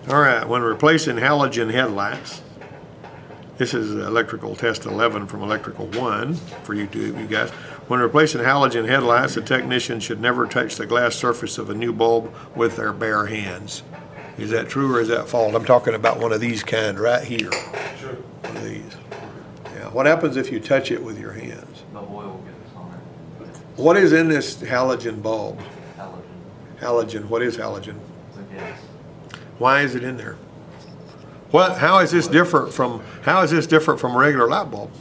All right, when replacing halogen headlights, this is electrical test 11 from electrical 1 for you guys. When replacing halogen headlights, the technician should never touch the glass surface of a new bulb with their bare hands. Is that true or is that false? I'm talking about one of these kind right here. Sure. One of these. Yeah. What happens if you touch it with your hands? The oil gets on it. What is in this halogen bulb? Halogen. Halogen. What is halogen? It's a gas. Why is it in there? How is this different from a regular light bulb?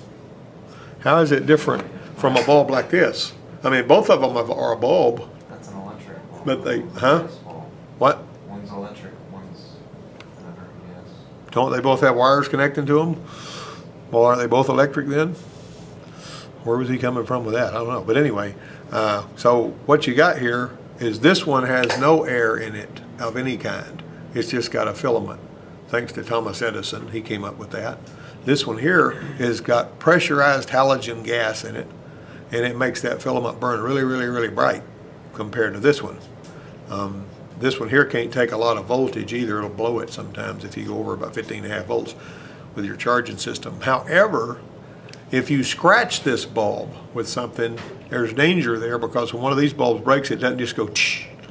How is it different from a bulb like this? I mean, both of them are a bulb. That's an electric bulb. But they, huh? What? One's electric, one's another gas. Don't they both have wires connecting to them? Well, aren't they both electric then? Where was he coming from with that? I don't know. But anyway, so what you got here is this one has no air in it of any kind. It's just got a filament. Thanks to Thomas Edison, he came up with that. This one here has got pressurized halogen gas in it, and it makes that filament burn really, really, really bright compared to this one. This one here can't take a lot of voltage either. It'll blow it sometimes if you go over about 15.5 volts with your charging system. However, if you scratch this bulb with something, there's danger there, because when one of these bulbs breaks, it doesn't just go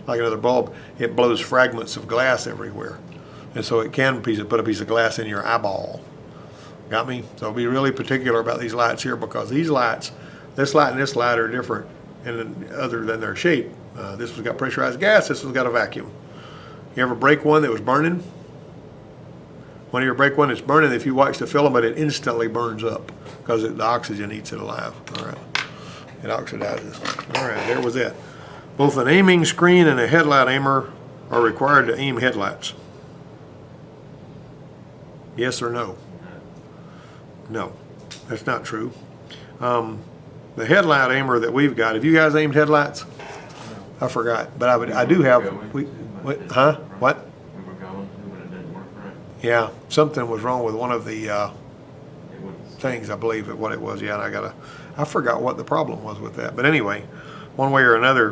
like another bulb. It blows fragments of glass everywhere. And so it can put a piece of glass in your eyeball. Got me? So be really particular about these lights here, because these lights, this light and this light are different other than their shape. This one's got pressurized gas, this one's got a vacuum. You ever break one that was burning? When you break one that's burning, if you watch the filament, it instantly burns up because the oxygen eats it alive. All right, it oxidizes. All right, there was it. Both an aiming screen and a headlight aimer are required to aim headlights. Yes or no? No, that's not true. The headlight aimer that we've got, have you guys aimed headlights? I forgot, but I do have. Huh? What? We were going, but it didn't work right. Yeah, something was wrong with one of the things, I believe what it was. Yeah, and I forgot what the problem was with that. But anyway, one way or another,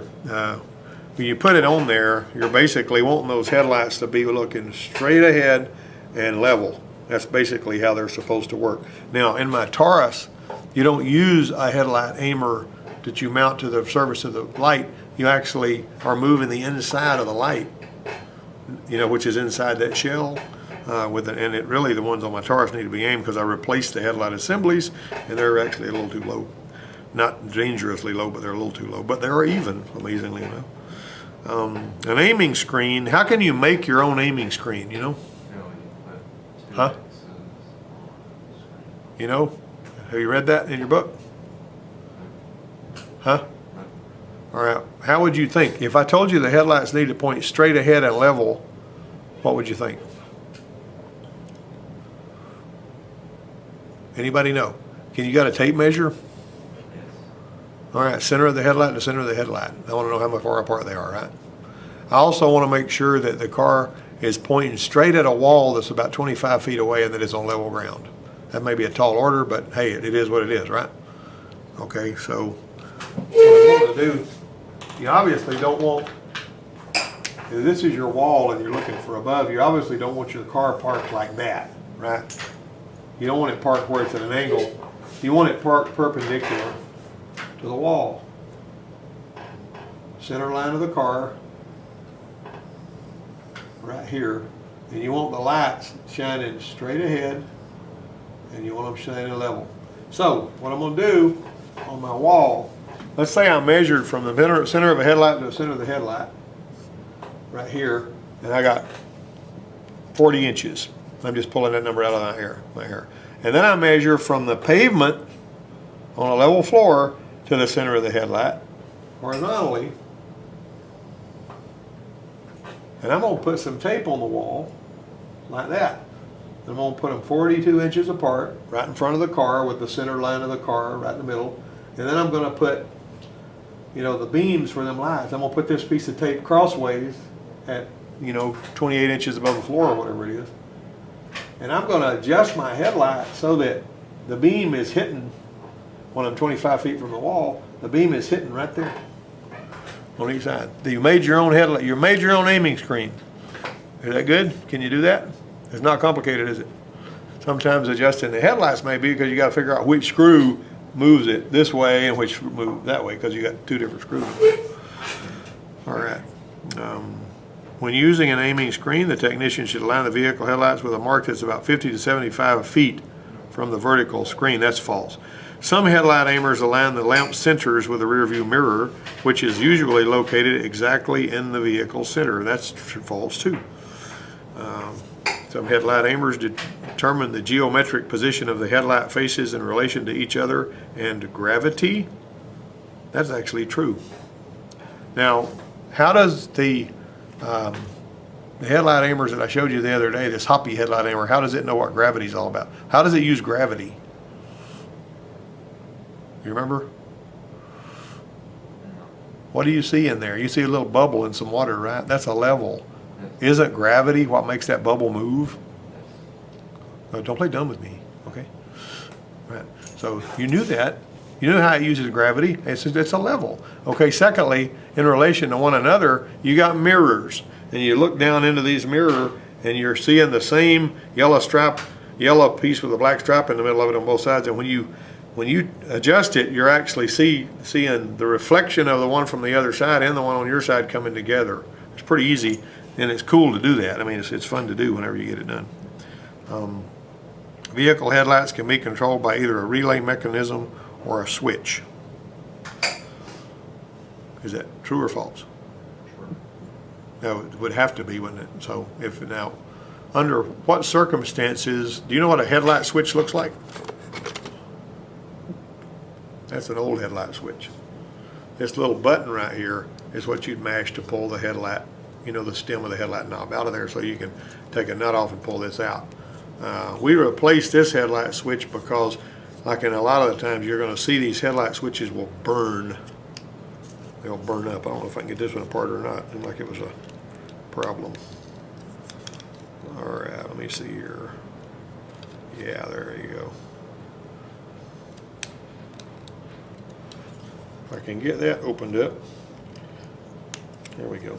when you put it on there, you're basically wanting those headlights to be looking straight ahead and level. That's basically how they're supposed to work. Now, in my Taurus, you don't use a headlight aimer that you mount to the surface of the light. You actually are moving the inside of the light, which is inside that shell. And it really, the ones on my Taurus need to be aimed, because I replaced the headlight assemblies, and they're actually a little too low. Not dangerously low, but they're a little too low. But they're even, amazingly enough. An aiming screen, how can you make your own aiming screen, Huh? Have you read that in your book? Huh? All right, how would you think? If I told you the headlights need to point straight ahead and level, what would you think? Anybody know? You got a tape measure? Yes. All right, center of the headlight to center of the headlight. I want to know how far apart they are, right? I also want to make sure that the car is pointing straight at a wall that's about 25 feet away and that it's on level ground. That may be a tall order, but hey, it is what it is, right? Okay, so what I want to do, you obviously don't want, if this is your wall and you're looking for above, you obviously don't want your car parked like that, right? You don't want it parked where it's at an angle. You want it parked perpendicular to the wall. Center line of the car, right here. And you want the lights shining straight ahead, and you want them shining level. So what I'm going to do on my wall, let's say I measured from the center of a headlight to the center of the headlight, right here, and I got 40 inches. I'm just pulling that number out of my hair. And then I measure from the pavement on a level floor to the center of the headlight, horizontally. And I'm going to put some tape on the wall, like that. I'm going to put them 42 inches apart, right in front of the car, with the center line of the car right in the middle. And then I'm going to put, the beams for them lights. I'm going to put this piece of tape crossways at, 28 inches above the floor or whatever it is. And I'm going to adjust my headlight so that the beam is hitting, when I'm 25 feet from the wall, the beam is hitting right there on each side. You made your own headlight. You made your own aiming screen. Is that good? Can you do that? It's not complicated, is it? Sometimes adjusting the headlights may be because you got to figure out which screw moves it this way and which move that way because you got two different screws. All right. When using an aiming screen, the technician should align the vehicle headlights with a mark that's about 50 to 75 feet from the vertical screen. That's false. Some headlight aimers align the lamp sensors with a rear view mirror, which is usually located exactly in the vehicle center. That's false too. Some headlight aimers determine the geometric position of the headlight faces in relation to each other and gravity. That's actually true. Now, how does the headlight aimers that I showed you the other day, this Hoppy headlight aimer, how does it know what gravity is all about? How does it use gravity? You remember? What do you see in there? You see a little bubble and some water, right? That's a level. Isn't gravity what makes that bubble move? Oh, don't play dumb with me, okay? Right. So you knew that. You knew how it uses gravity. It's a level. Okay, secondly, in relation to one another, you got mirrors. And you look down into these mirrors and you're seeing the same yellow piece with a black stripe in the middle of it on both sides. And when you adjust it, you're actually seeing the reflection of the one from the other side and the one on your side coming together. It's pretty easy. And it's cool to do that. I mean, it's fun to do whenever you get it done. Vehicle headlights can be controlled by either a relay mechanism or a switch. Is that true or false? No, it would have to be, wouldn't it? So now, under what circumstances, do you know what a headlight switch looks like? That's an old headlight switch. This little button right here is what you'd mash to pull the headlight, the stem of the headlight knob out of there so you can take a nut off and pull this out. We replaced this headlight switch because, like in a lot of the times, you're going to see these headlight switches will burn. They'll burn up. I don't know if I can get this one apart or not. Seemed like it was a problem. All right, let me see here. Yeah, there you go. If I can get that opened up. There we go.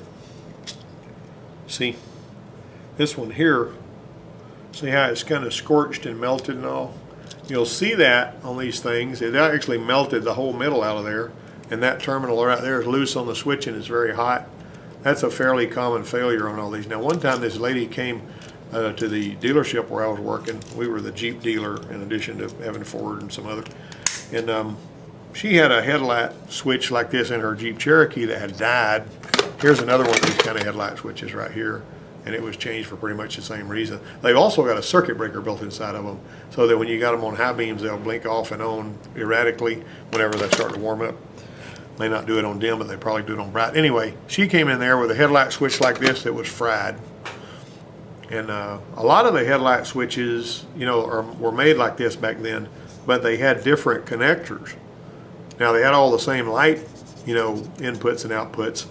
See, this one here, see how it's kind of scorched and melted and all? You'll see that on these things. It actually melted the whole middle out of there, and that terminal right there is loose on the switch and it's very hot. That's a fairly common failure on all these. Now, one time this lady came to the dealership where I was working. We were the Jeep dealer in addition to having Ford and some other. And she had a headlight switch like this in her Jeep Cherokee that had died. Here's another one of these kind of headlight switches right here, and it was changed for pretty much the same reason. They've also got a circuit breaker built inside of them so that when you got them on high beams, they'll blink off and on erratically whenever they start to warm up. May not do it on dim, but they probably do it on bright. Anyway, she came in there with a headlight switch like this that was fried. And a lot of the headlight switches, were made like this back then, but they had different connectors. Now, they had all the same light, inputs and outputs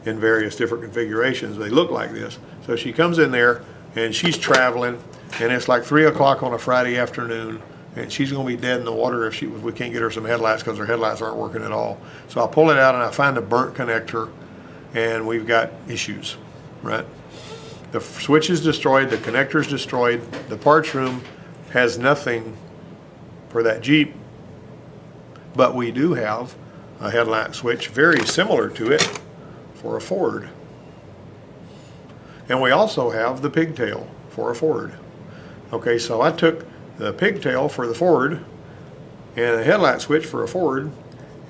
in various different configurations. They look like this. So she comes in there and she's traveling, and it's like 3 o'clock on a Friday afternoon, and she's going to be dead in the water if we can't get her some headlights because her headlights aren't working at all. So I pull it out and I find a burnt connector, and we've got issues, right? The switch is destroyed, the connector's destroyed, the parts room has nothing for that Jeep, but we do have a headlight switch very similar to it for a Ford. And we also have the pigtail for a Ford. Okay, so I took the pigtail for the Ford and a headlight switch for a Ford,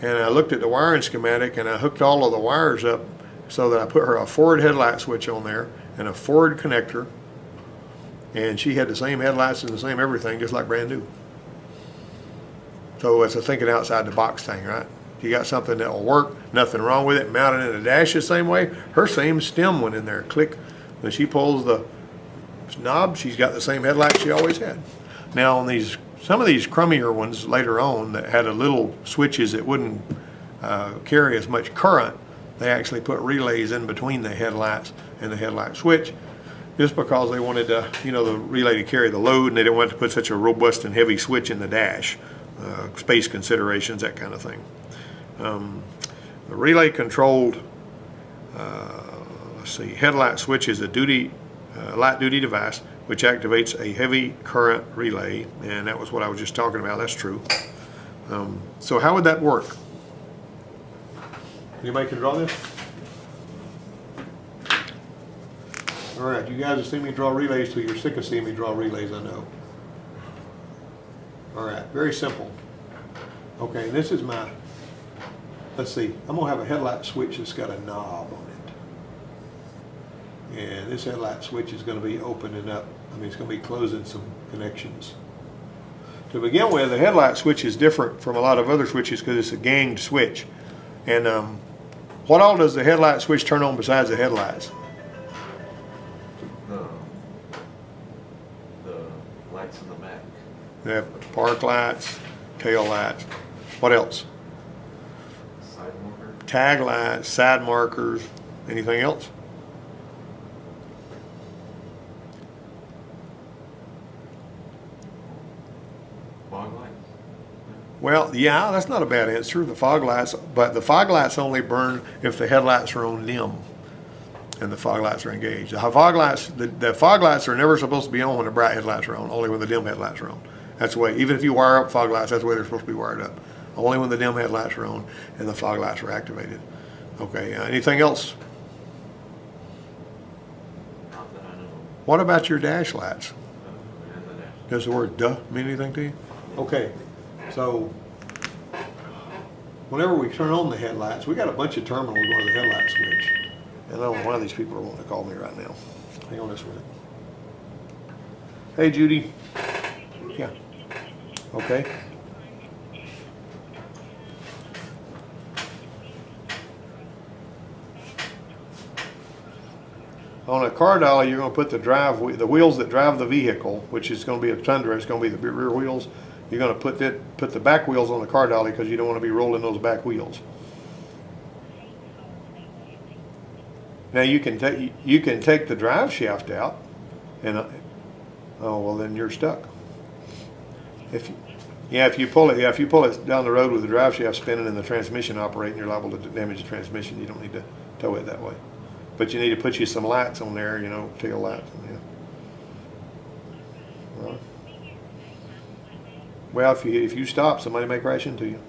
and I looked at the wiring schematic and I hooked all of the wires up so that I put her a Ford headlight switch on there and a Ford connector, and she had the same headlights and the same everything, just like brand new. So it's a thinking outside the box thing, right? You got something that will work, nothing wrong with it, mounted in the dash the same way. Her same stem went in there, click. When she pulls the knob, she's got the same headlights she always had. Now on some of these crummier ones later on that had a little switches that wouldn't carry as much current, they actually put relays in between the headlights and the headlight switch, just because they wanted the relay to carry the load, and they didn't want to put such a robust and heavy switch in the dash. Space considerations, that kind of thing. The relay controlled, headlight switch is a duty light duty device, which activates a heavy current relay, and that was what I was just talking about. That's true. So how would that work? Anybody can draw this? All right, you guys have seen me draw relays, so you're sick of seeing me draw relays, I know. All right, very simple. Okay, this is my, let's see, I'm gonna have a headlight switch that's got a knob on it. And this headlight switch is gonna be opening up, it's gonna be closing some connections. To begin with, the headlight switch is different from a lot of other switches because it's a ganged switch. And what all does the headlight switch turn on besides the headlights? The lights in the back. They have park lights, tail lights. What else? Side marker. Tag lights, side markers. Anything else? Fog lights. Well, yeah, that's not a bad answer. The fog lights, but the fog lights only burn if the headlights are on dim and the fog lights are engaged. The fog lights are never supposed to be on when the bright headlights are on, only when the dim headlights are on. That's the way, even if you wire up fog lights, that's the way they're supposed to be wired up. Only when the dim headlights are on and the fog lights are activated. Okay, anything else? Not that I know. What about your dash lights? And the dash. Does the word duh mean anything to you? Okay, so whenever we turn on the headlights, we got a bunch of terminals on the headlight switch. And I don't know why these people are wanting to call me right now. Hang on just a minute. Hey, Judy. Yeah. Okay. On a car dolly, you're going to put the wheels that drive the vehicle, which is going to be a Tundra. It's going to be the rear wheels. You're going to put the back wheels on the car dolly because you don't want to be rolling those back wheels. Now you can take the drive shaft out, and oh well, then you're stuck. If you pull it down the road with the drive shaft spinning and the transmission operating, you're liable to damage the transmission. You don't need to tow it that way. But you need to put you some lights on there, tail lights. Yeah. Well, if you stop, somebody may crash into you.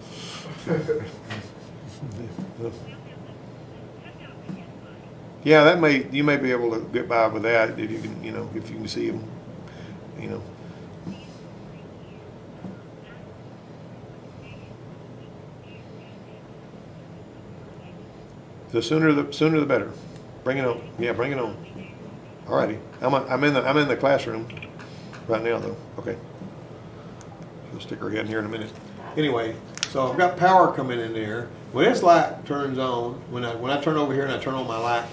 Yeah, you may be able to get by with that if you can see them, The sooner the better. Bring it on. Yeah, bring it on. Alrighty. I'm in the classroom right now though. Okay. We'll stick our head in here in a minute. Anyway, so I've got power coming in there. When this light turns on, when I turn over here and I turn on my light,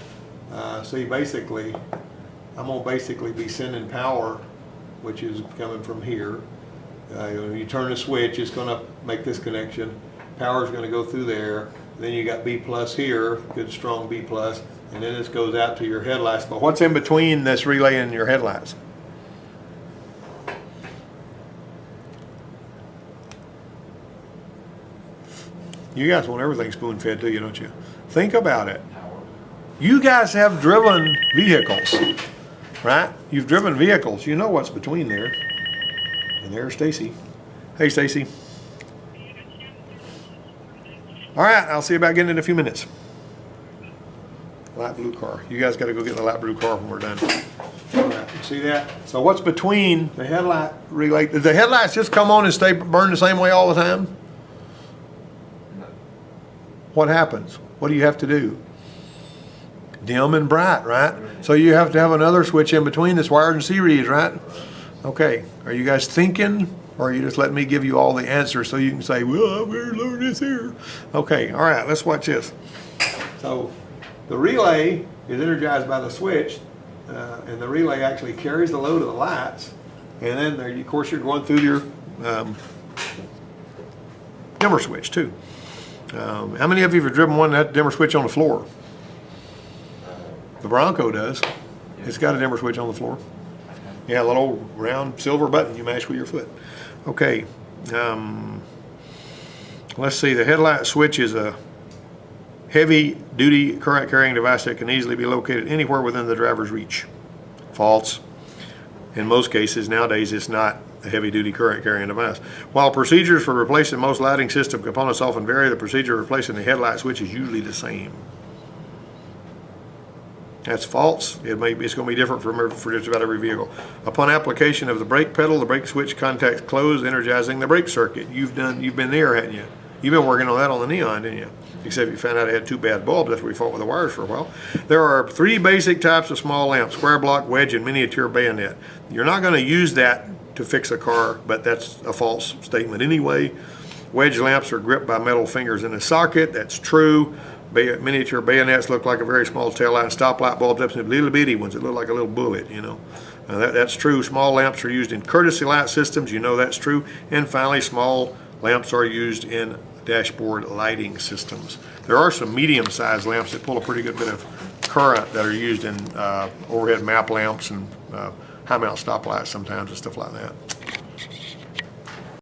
see, basically, I'm gonna basically be sending power, which is coming from here. You turn the switch, it's gonna make this connection. Power's gonna go through there. Then you got B plus here, good strong B plus, and then this goes out to your headlights. But what's in between this relay and your headlights? You guys want everything spoon fed, do you, don't you? Think about it. You guys have driven vehicles, right? You've driven vehicles. You know what's between there. And there's Stacy. Hey, Stacy. All right, I'll see you about getting in a few minutes. Light blue car. You guys got to go get the light blue car when we're done. All right, you see that? So what's between the headlight relay? Does the headlights just come on and burn the same way all the time? No. What happens? What do you have to do? Dim and bright, right? So you have to have another switch in between that's wired in series, right? Okay, are you guys thinking? Or are you just letting me give you all the answers so you can say, well, we're learning this here. Okay, all right, let's watch this. So the relay is energized by the switch, and the relay actually carries the load of the lights. And then, of course, you're going through your dimmer switch, too. How many of you have driven one that had dimmer switch on the floor? The Bronco does. It's got a dimmer switch on the floor. Yeah, a little round silver button you mash with your foot. Okay, let's see. The headlight switch is a heavy-duty current-carrying device that can easily be located anywhere within the driver's reach. False. In most cases nowadays, it's not a heavy-duty current carrying device. While procedures for replacing most lighting system components often vary, the procedure of replacing the headlight switch is usually the same. That's false. It's going to be different for just about every vehicle. Upon application of the brake pedal, the brake switch contacts close, energizing the brake circuit. You've been there, hadn't you? You've been working on that on the Neon, didn't you? Except you found out it had 2 bad bulbs. That's where we fought with the wires for a while. There are 3 basic types of small lamps: square block, wedge, and miniature bayonet. You're not going to use that to fix a car, but that's a false statement anyway. Wedge lamps are gripped by metal fingers in a socket. That's true. Miniature bayonets look like a very small tail light, and stoplight bulbs up to little bitty ones that look like a little bullet, you know. That's true. Small lamps are used in courtesy light systems. You know that's true. And finally, small lamps are used in dashboard lighting systems. There are some medium-sized lamps that pull a pretty good bit of current that are used in overhead map lamps and high-mount stoplights sometimes and stuff like that.